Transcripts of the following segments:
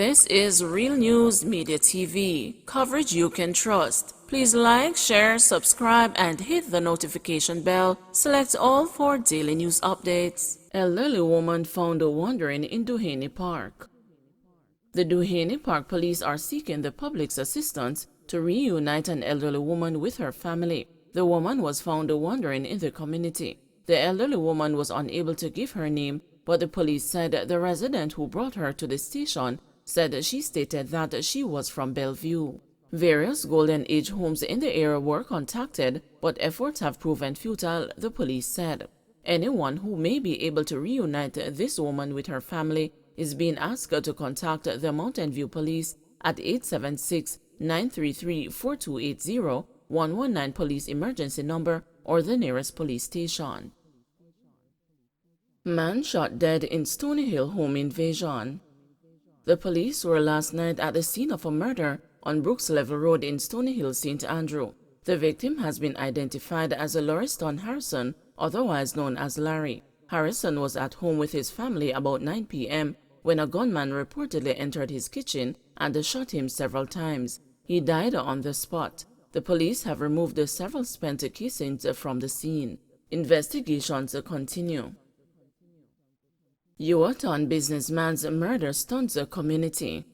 This is Real News Media TV, coverage you can trust. Please like, share, subscribe, and hit the notification bell. Select all for daily news updates. Elderly woman found wandering in Duhaney Park. The Duhaney Park police are seeking the public's assistance to reunite an elderly woman with her family. The woman was found wandering in the community. The elderly woman was unable to give her name, but the police said the resident who brought her to the station said she stated that she was from Bellevue. Various Golden Age homes in the area were contacted, but efforts have proven futile, the police said. Anyone who may be able to reunite this woman with her family is being asked to contact the Mountain View Police at 876-933-4280, 119 police emergency number, or the nearest police station. Man shot dead in Stony Hill home invasion. The police were last night at the scene of a murder on Brooks Level Road in Stony Hill, St. Andrew. The victim has been identified as Lauriston Harrison, otherwise known as Larry. Harrison was at home with his family about 9 p.m. when a gunman reportedly entered his kitchen and shot him several times. He died on the spot. The police have removed several spent casings from the scene. Investigations continue. Yuaton businessman's murder stuns the community.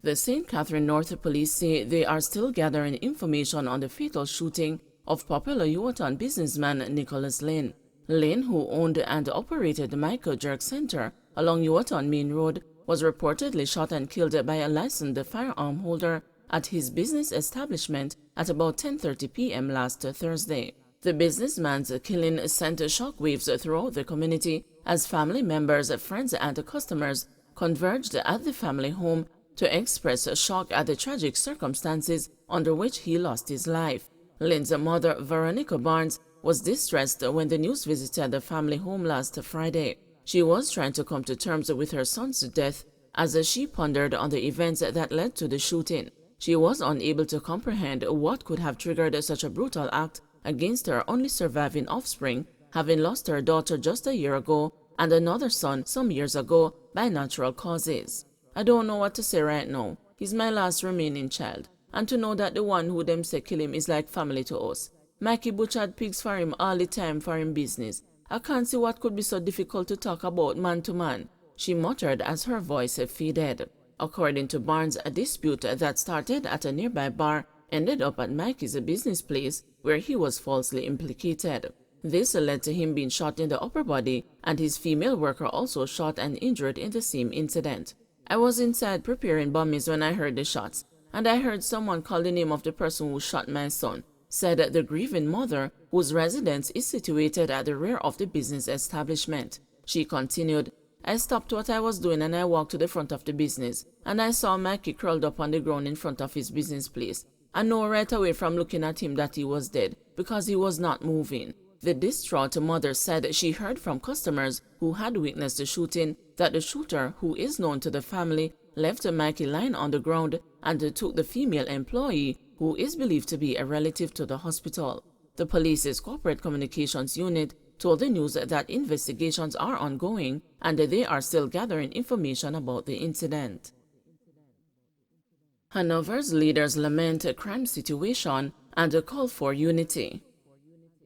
The St. Catherine North police say they are still gathering information on the fatal shooting of popular Yuaton businessman Nicholas Lane. Lane, who owned and operated the Michael Jerk Center along Yuaton Main Road, was reportedly shot and killed by a licensed firearm holder at his business establishment at about 10:30 p.m. last Thursday. The businessman's killing sent shockwaves throughout the community as family members, friends, and customers converged at the family home to express shock at the tragic circumstances under which he lost his life. Lane's mother, Veronica Barnes, was distressed when the news visited the family home last Friday. She was trying to come to terms with her son's death as she pondered on the events that led to the shooting. She was unable to comprehend what could have triggered such a brutal act against her only surviving offspring, having lost her daughter just a year ago and another son some years ago by natural causes. I don't know what to say right now. He's my last remaining child, and to know that the one who them say kill him is like family to us. Mikey butchered pigs for him all the time for him business. I can't see what could be so difficult to talk about man to man, she muttered as her voice faded. According to Barnes, a dispute that started at a nearby bar ended up at Mikey's business place where he was falsely implicated. This led to him being shot in the upper body, and his female worker also shot and injured in the same incident. I was inside preparing bummies when I heard the shots, and I heard someone call the name of the person who shot my son, said the grieving mother, whose residence is situated at the rear of the business establishment. She continued, I stopped what I was doing and I walked to the front of the business, and I saw Mikey curled up on the ground in front of his business place. I know right away from looking at him that he was dead, because he was not moving. The distraught mother said she heard from customers who had witnessed the shooting that the shooter, who is known to the family, left Mikey lying on the ground and took the female employee, who is believed to be a relative, to the hospital. The police's corporate communications unit told the news that investigations are ongoing and they are still gathering information about the incident. Hanover's leaders lament a crime situation and call for unity.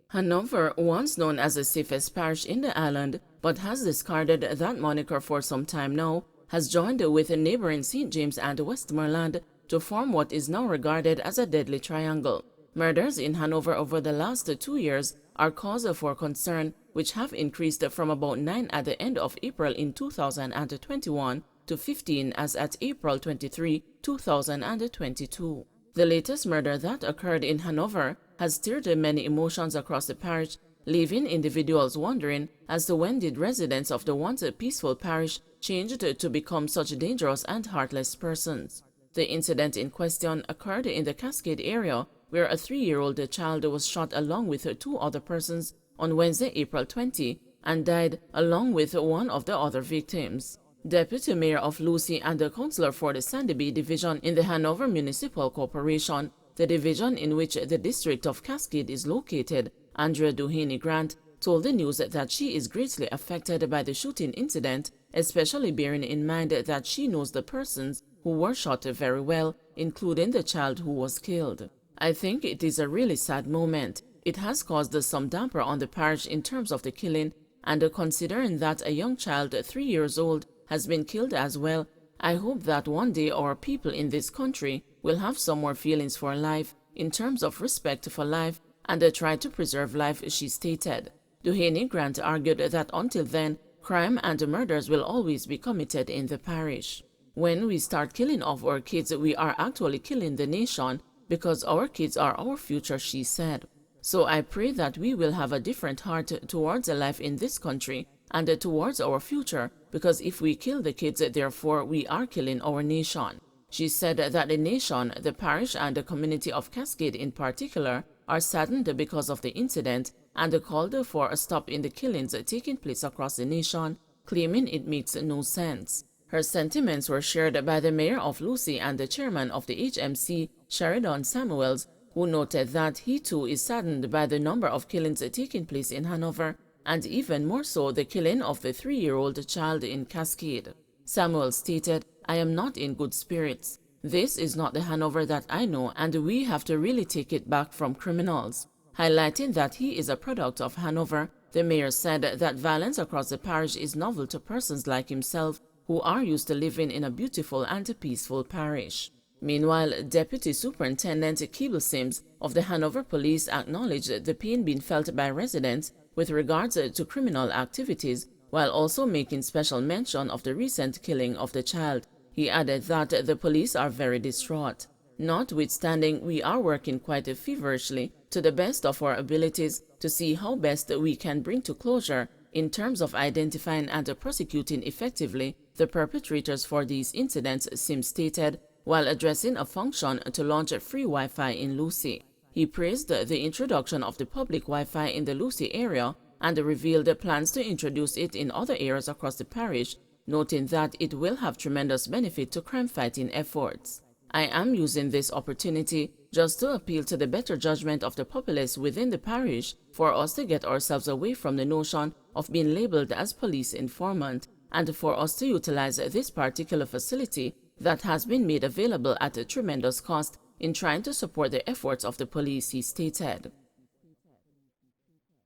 Hanover, once known as the safest parish in the island, but has discarded that moniker for some time now, has joined with neighboring St. James and Westmoreland to form what is now regarded as a deadly triangle. Murders in Hanover over the last 2 years are cause for concern, which have increased from about 9 at the end of April in 2021 to 15 as at April 23, 2022. The latest murder that occurred in Hanover has stirred many emotions across the parish, leaving individuals wondering as to when did residents of the once peaceful parish change to become such dangerous and heartless persons. The incident in question occurred in the Cascade area, where a 3-year-old child was shot along with 2 other persons on Wednesday, April 20, and died along with one of the other victims. Deputy Mayor of Lucy and the Councillor for the Sandy Bay Division in the Hanover Municipal Corporation, the division in which the district of Cascade is located, Andrea Duhaney Grant, told the news that she is greatly affected by the shooting incident especially bearing in mind that she knows the persons who were shot very well, including the child who was killed. I think it is a really sad moment. It has caused some damper on the parish in terms of the killing, and considering that a young child 3 years old has been killed as well, I hope that one day our people in this country will have some more feelings for life in terms of respect for life and try to preserve life, she stated. Duhaney Grant argued that until then, crime and murders will always be committed in the parish. When we start killing off our kids, we are actually killing the nation because our kids are our future, she said. So I pray that we will have a different heart towards a life in this country and towards our future, because if we kill the kids, therefore we are killing our nation. She said that the nation, the parish and the community of Cascade in particular are saddened because of the incident and called for a stop in the killings taking place across the nation, claiming it makes no sense. Her sentiments were shared by the mayor of Lucy and the chairman of the HMC, Sheridan Samuels, who noted that he too is saddened by the number of killings taking place in Hanover, and even more so the killing of the 3-year-old child in Cascade. Samuel stated, "I am not in good spirits. This is not the Hanover that I know, and we have to really take it back from criminals." Highlighting that he is a product of Hanover, the mayor said that violence across the parish is novel to persons like himself who are used to living in a beautiful and peaceful parish. Meanwhile, Deputy Superintendent Keeble Sims of the Hanover Police acknowledged the pain being felt by residents with regards to criminal activities, while also making special mention of the recent killing of the child. He added that the police are very distraught. Notwithstanding, we are working quite feverishly to the best of our abilities to see how best we can bring to closure in terms of identifying and prosecuting effectively the perpetrators for these incidents, Sims stated, while addressing a function to launch free Wi-Fi in Lucy. He praised the introduction of the public Wi-Fi in the Lucy area and revealed plans to introduce it in other areas across the parish, noting that it will have tremendous benefit to crime-fighting efforts. "I am using this opportunity just to appeal to the better judgment of the populace within the parish for us to get ourselves away from the notion of being labeled as police informant, and for us to utilize this particular facility that has been made available at a tremendous cost in trying to support the efforts of the police," he stated.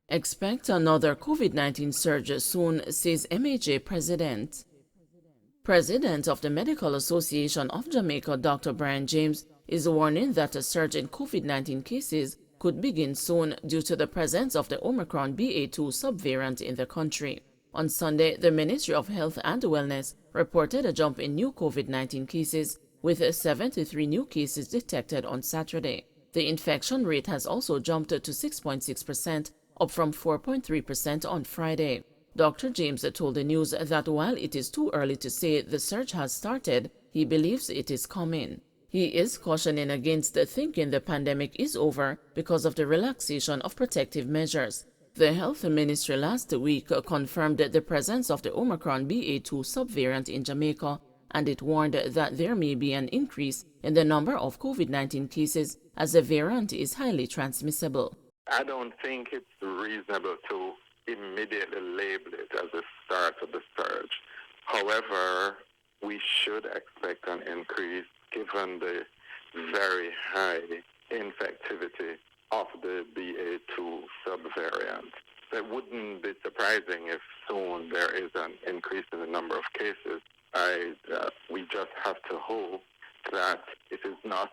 Expect another COVID-19 surge soon, says MHA President. President of the Medical Association of Jamaica, Dr. Brian James, is warning that a surge in COVID-19 cases could begin soon due to the presence of the Omicron BA.2 subvariant in the country. On Sunday, the Ministry of Health and Wellness reported a jump in new COVID-19 cases, with 73 new cases detected on Saturday. The infection rate has also jumped to 6.6%, up from 4.3% on Friday. Dr. James told the news that while it is too early to say the surge has started, he believes it is coming. He is cautioning against thinking the pandemic is over because of the relaxation of protective measures. The Health Ministry last week confirmed the presence of the Omicron BA.2 subvariant in Jamaica, and it warned that there may be an increase in the number of COVID-19 cases as the variant is highly transmissible. I don't think it's reasonable to immediately label it as the start of the surge. However, we should expect an increase given the very high infectivity of the BA.2 subvariant. It wouldn't be surprising if soon there is an increase in the number of cases. We just have to hope that it is not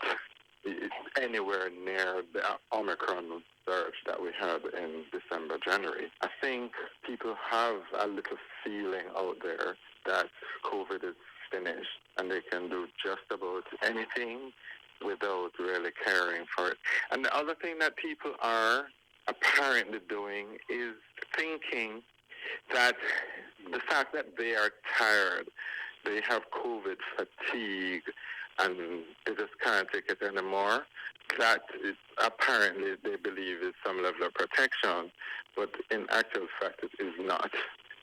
anywhere near the Omicron surge that we had in December, January. I think people have a little feeling out there that COVID is finished and they can do just about anything without really caring for it. And the other thing that people are apparently doing is thinking that the fact that they are tired, they have COVID fatigue, and they just can't take it anymore, that is apparently they believe is some level of protection, but in actual fact it is not.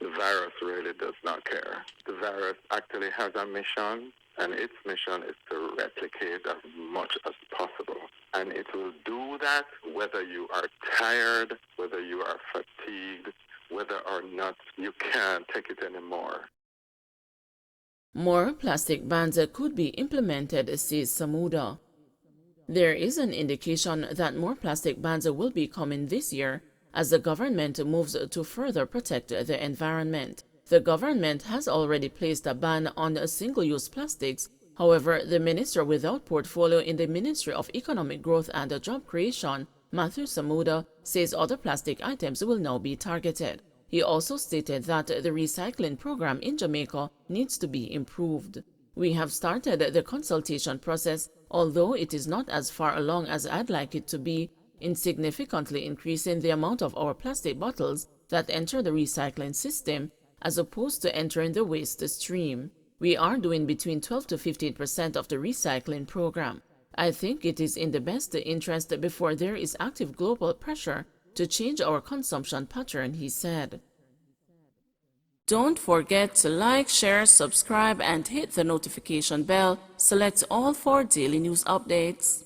The virus really does not care. The virus actually has a mission, and its mission is to replicate as much as possible. And it will do that whether you are tired, whether you are fatigued, whether or not you can't take it anymore. More plastic bans could be implemented, says Samuda. There is an indication that more plastic bans will be coming this year as the government moves to further protect the environment. The government has already placed a ban on single-use plastics. However, the minister without portfolio in the Ministry of Economic Growth and Job Creation, Matthew Samuda, says other plastic items will now be targeted. He also stated that the recycling program in Jamaica needs to be improved. We have started the consultation process, although it is not as far along as I'd like it to be, in significantly increasing the amount of our plastic bottles that enter the recycling system as opposed to entering the waste stream. We are doing between 12 to 15% of the recycling program. I think it is in the best interest before there is active global pressure to change our consumption pattern, he said. Don't forget to like, share, subscribe, and hit the notification bell. Select all for daily news updates.